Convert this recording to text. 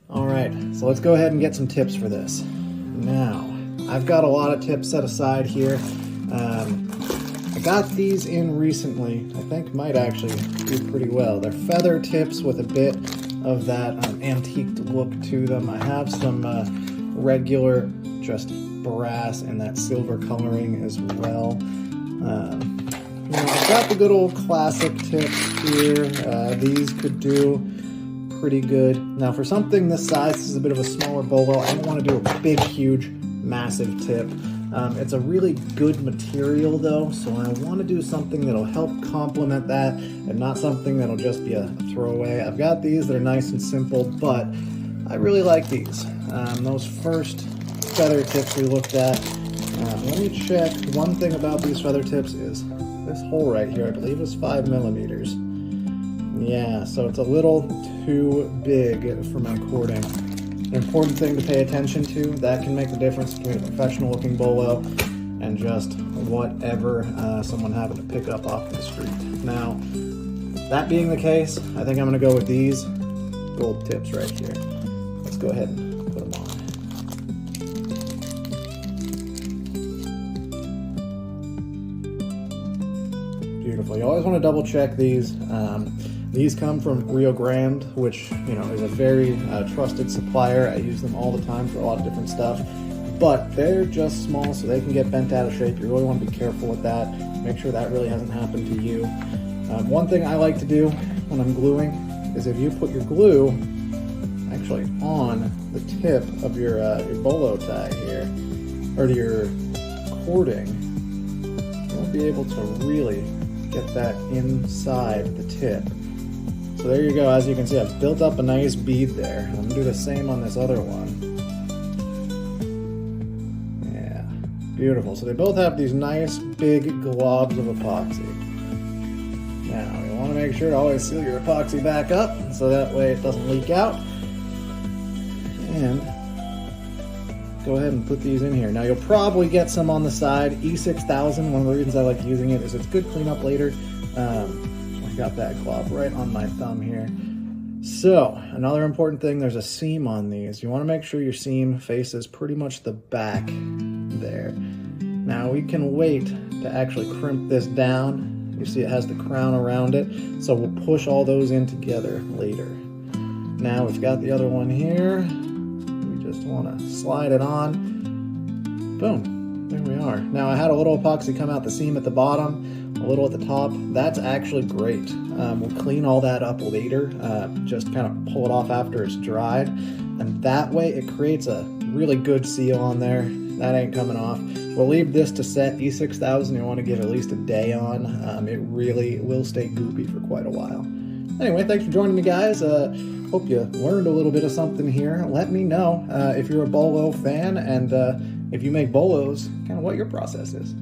All right, so let's go ahead and get some tips for this. Now, I've got a lot of tips set aside here. I got these in recently. I think might actually do pretty well. They're feather tips with a bit of that antiqued look to them. I have some regular, just brass and that silver coloring as well. I've got the good old classic tips here. These could do pretty good. Now for something this size, this is a bit of a smaller bolo. I don't want to do a big, huge, massive tip. It's a really good material though, so I want to do something that'll help complement that and not something that'll just be a throwaway. I've got these that are nice and simple, but I really like these. Those first feather tips we looked at, let me check. One thing about these feather tips is this hole right here, I believe is 5 millimeters. Yeah, so it's a little too big for my cording. An important thing to pay attention to, that can make the difference between a professional looking bolo and just whatever someone happened to pick up off the street. Now, that being the case, I think I'm gonna go with these gold tips right here. Let's go ahead and put them on. Beautiful. You always want to double check these. These come from Rio Grande, which is a very trusted supplier. I use them all the time for a lot of different stuff, but they're just small, so they can get bent out of shape. You really want to be careful with that. Make sure that really hasn't happened to you. One thing I like to do when I'm gluing is if you put your glue actually on the tip of your bolo tie here, or your cording, you'll be able to really get that inside the tip. So there you go. As you can see, I've built up a nice bead there. I'm gonna do the same on this other one. Yeah, beautiful. So they both have these nice big globs of epoxy. Now you want to make sure to always seal your epoxy back up so that way it doesn't leak out. And go ahead and put these in here. Now you'll probably get some on the side. E6000, one of the reasons I like using it is it's good cleanup later. Got that glob right on my thumb here. So another important thing, there's a seam on these. You want to make sure your seam faces pretty much the back there. Now we can wait to actually crimp this down. You see it has the crown around it, so we'll push all those in together later. Now we've got the other one here. We just want to slide it on. Boom, there we are. Now I had a little epoxy come out the seam at the bottom, a little at the top. That's actually great. We'll clean all that up later, just kind of pull it off after it's dried, and that way it creates a really good seal on there. That ain't coming off. We'll leave this to set. E6000 you want to give at least a day on. It really will stay goopy for quite a while. Anyway, thanks for joining me, guys. Hope you learned a little bit of something here. Let me know if you're a bolo fan and if you make bolos, kind of what your process is.